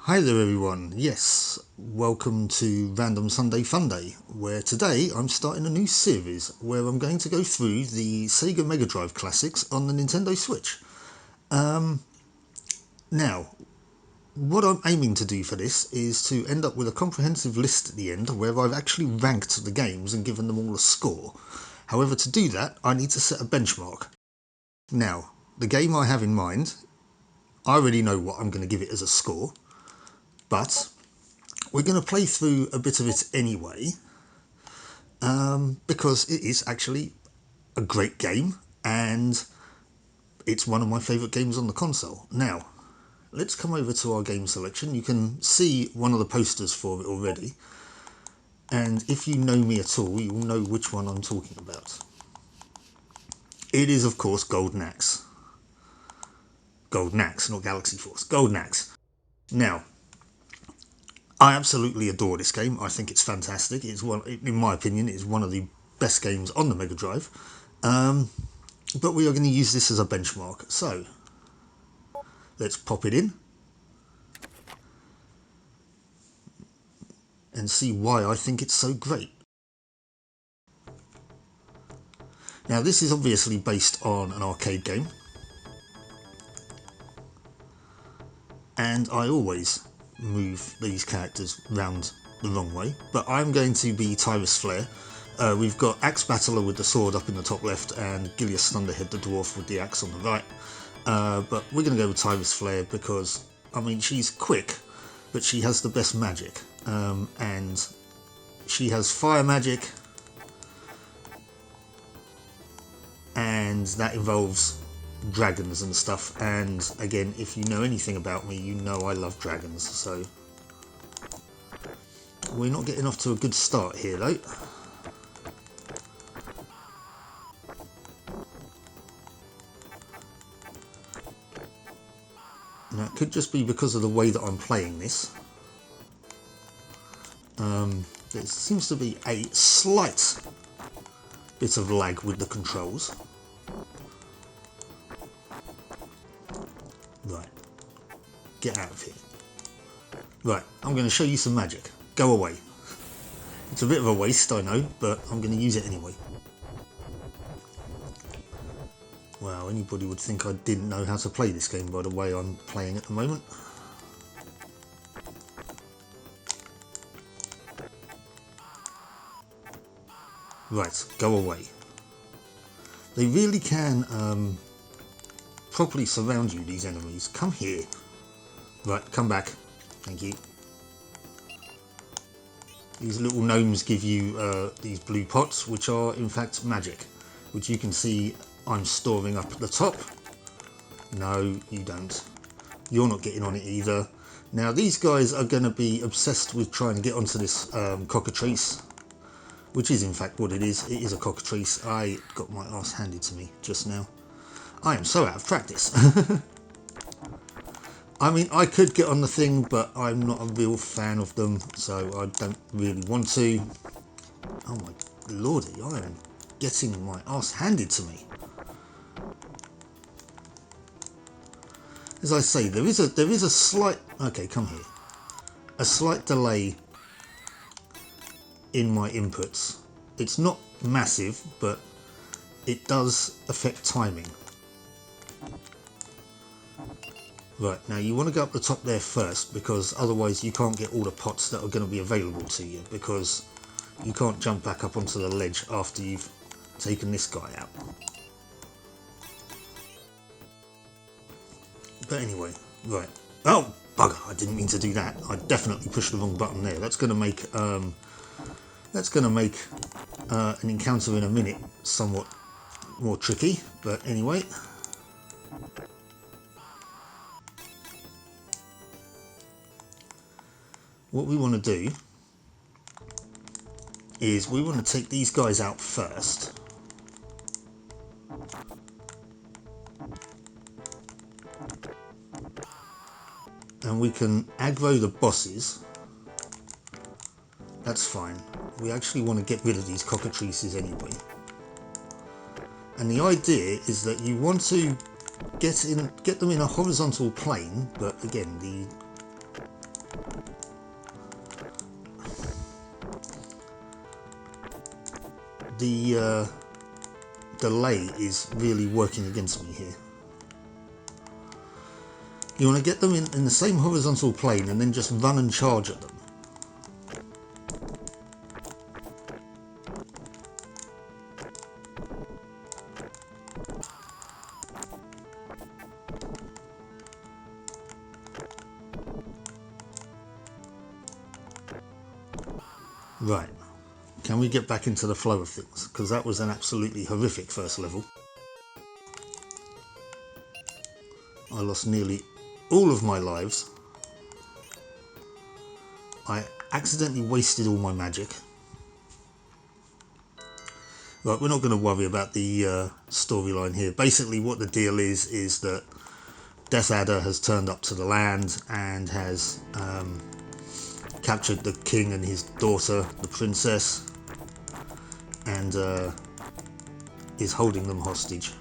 Hi there everyone, yes, welcome to Random Sunday Funday, where today I'm starting a new series where I'm going to go through the Sega Megadrive Classics on the Nintendo Switch. Now, what I'm aiming to do for this is to end up with a comprehensive list at the end where I've actually ranked the games and given them all a score. However, to do that, I need to set a benchmark. Now, the game I have in mind, I already know what I'm going to give it as a score, but we're going to play through a bit of it anyway, because it is actually a great game and it's one of my favourite games on the console. Now, let's come over to our game selection. You can see one of the posters for it already, and if you know me at all, you'll know which one I'm talking about. It is, of course, Golden Axe. Golden Axe, not Galaxy Force. Golden Axe. Now, I absolutely adore this game. I think it's fantastic. It's one, in my opinion, it's one of the best games on the Mega Drive. But we are going to use this as a benchmark. So let's pop it in and see why I think it's so great. Now, this is obviously based on an arcade game, and I always move these characters round the wrong way, but I'm going to be Tyrus Flare. We've got Axe Battler with the sword up in the top left and Gilius Thunderhead the dwarf with the axe on the right, but we're going to go with Tyrus Flare because, I mean, she's quick, but she has the best magic, and she has fire magic, and that involves dragons and stuff, and again, if you know anything about me, you know I love dragons, so we're not getting off to a good start here though. Now, it could just be because of the way that I'm playing this. There seems to be a slight bit of lag with the controls. Right, get out of here. Right, I'm going to show you some magic. Go away. It's a bit of a waste, I know, but I'm going to use it anyway. Wow, anybody would think I didn't know how to play this game by the way I'm playing at the moment. Right, go away. They really can properly surround you, these enemies. Come here. Right, come back. Thank you. These little gnomes give you these blue pots, which are in fact magic, which you can see I'm storing up at the top. No, you don't. You're not getting on it either. Now, these guys are going to be obsessed with trying to get onto this cockatrice, which is in fact what it is. It is a cockatrice. I got my arse handed to me just now. I am so out of practice. I mean, I could get on the thing, but I'm not a real fan of them, so I don't really want to. Oh my lordy, I am getting my arse handed to me. As I say, there is a slight, okay, come here, a slight delay in my inputs. It's not massive, but it does affect timing. Right, now you want to go up the top there first, because otherwise you can't get all the pots that are going to be available to you, because you can't jump back up onto the ledge after you've taken this guy out. But anyway, right. Oh, bugger, I didn't mean to do that. I definitely pushed the wrong button there. That's going to make an encounter in a minute somewhat more tricky, but anyway. What we want to do is we want to take these guys out first. And we can aggro the bosses. That's fine. We actually want to get rid of these cockatrices anyway. And the idea is that you want to get them in a horizontal plane, but again, the delay is really working against me here. You want to get them in the same horizontal plane and then just run and charge at them. Right, can we get back into the flow of things? Because that was an absolutely horrific first level. I lost nearly all of my lives. I accidentally wasted all my magic. Right, we're not going to worry about the storyline here. Basically what the deal is that Death Adder has turned up to the land and has captured the king and his daughter, the princess, and is holding them hostage.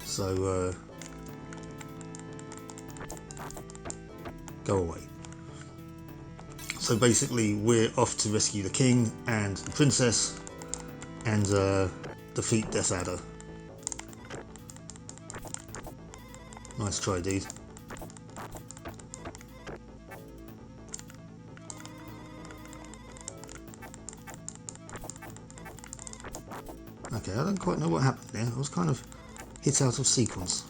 So go away. So basically we're off to rescue the king and the princess and defeat Death Adder. Nice try, dude. Okay, I don't quite know what happened there. I was kind of hit out of sequence.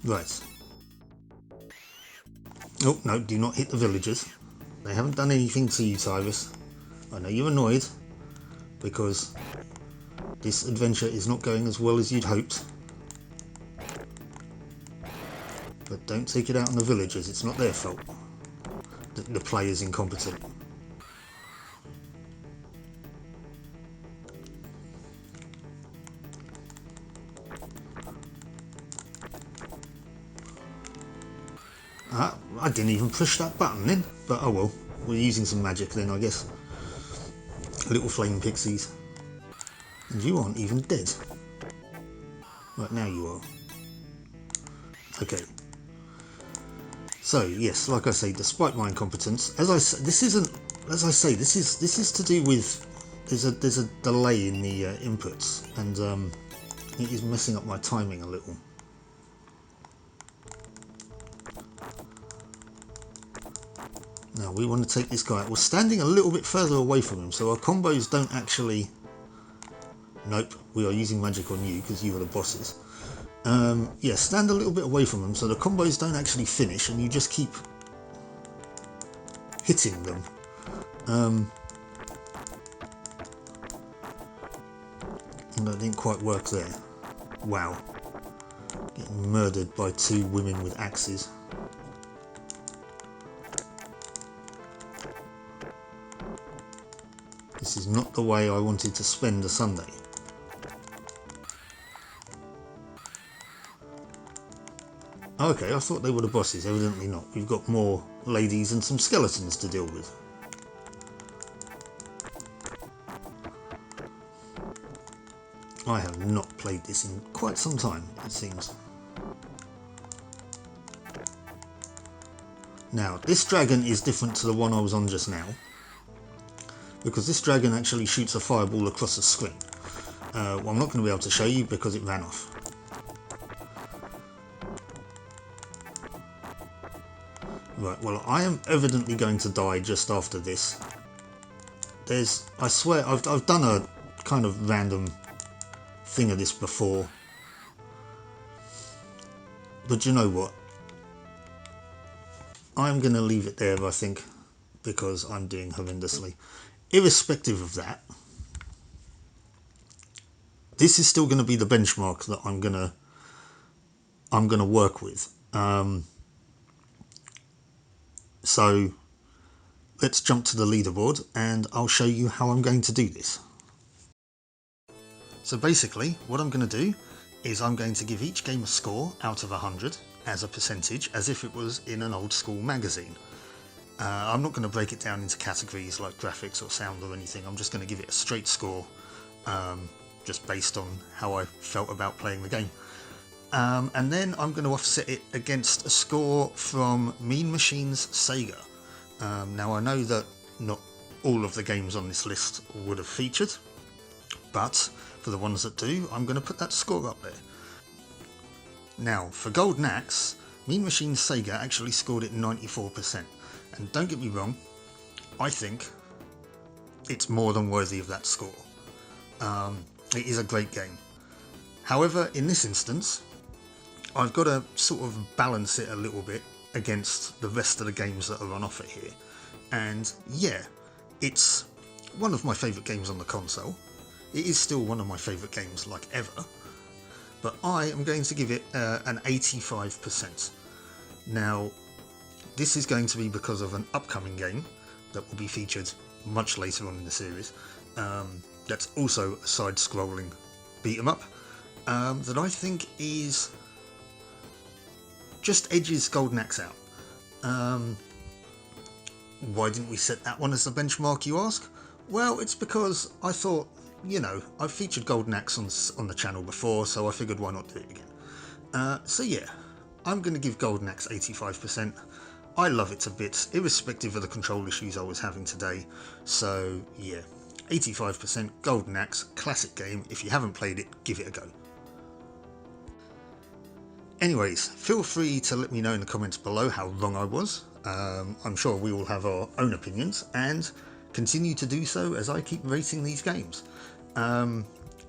Right. Oh, no, do not hit the villagers. They haven't done anything to you, Tyrus. I know you're annoyed because this adventure is not going as well as you'd hoped. But don't take it out on the villagers, it's not their fault. The player's incompetent. I didn't even push that button then, but oh well, we're using some magic then I guess. Little flame pixies. And you aren't even dead. Right, now you are. Okay. So yes, like I say, despite my incompetence, as I say, this is to do with there's a delay in the inputs, and it is messing up my timing a little. Now we want to take this guy. We're standing a little bit further away from him, so our combos don't actually. Nope, we are using magic on you because you are the bosses. Yeah, stand a little bit away from them so the combos don't actually finish and you just keep hitting them. And that didn't quite work there. Wow. Getting murdered by two women with axes. This is not the way I wanted to spend a Sunday. Okay, I thought they were the bosses, evidently not. We've got more ladies and some skeletons to deal with. I have not played this in quite some time, it seems. Now, this dragon is different to the one I was on just now, because this dragon actually shoots a fireball across the screen. Well, I'm not going to be able to show you because it ran off. Right, well, I am evidently going to die just after this. I swear, I've done a kind of random thing of this before. But you know what? I'm going to leave it there, I think, because I'm doing horrendously. Irrespective of that, this is still going to be the benchmark that I'm going to work with. So let's jump to the leaderboard and I'll show you how I'm going to do this. So basically what I'm going to do is I'm going to give each game a score out of 100 as a percentage, as if it was in an old school magazine. I'm not going to break it down into categories like graphics or sound or anything. I'm just going to give it a straight score, just based on how I felt about playing the game. And then I'm going to offset it against a score from Mean Machines Sega. Now I know that not all of the games on this list would have featured, but for the ones that do, I'm going to put that score up there. Now, for Golden Axe, Mean Machines Sega actually scored it 94%. And don't get me wrong, I think it's more than worthy of that score. It is a great game. However, in this instance, I've got to sort of balance it a little bit against the rest of the games that are on offer here. And yeah, it's one of my favourite games on the console. It is still one of my favourite games like ever. But I am going to give it an 85%. Now, this is going to be because of an upcoming game that will be featured much later on in the series. That's also a side-scrolling beat-em-up that I think is just edges Golden Axe out. Why didn't we set that one as the benchmark, you ask? Well, it's because I thought, you know, I've featured Golden Axe on the channel before, so I figured why not do it again. So yeah, I'm going to give Golden Axe 85%. I love it to bits, irrespective of the control issues I was having today. So yeah, 85% Golden Axe, classic game. If you haven't played it, give it a go. Anyways, feel free to let me know in the comments below how wrong I was. I'm sure we all have our own opinions, and continue to do so as I keep rating these games.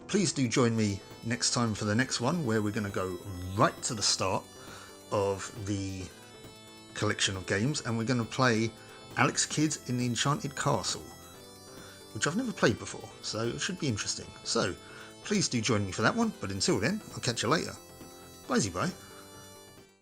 Please do join me next time for the next one, where we're going to go right to the start of the collection of games, and we're going to play Alex Kidd in the Enchanted Castle, which I've never played before, so it should be interesting. So please do join me for that one, but until then, I'll catch you later. Bye-bye.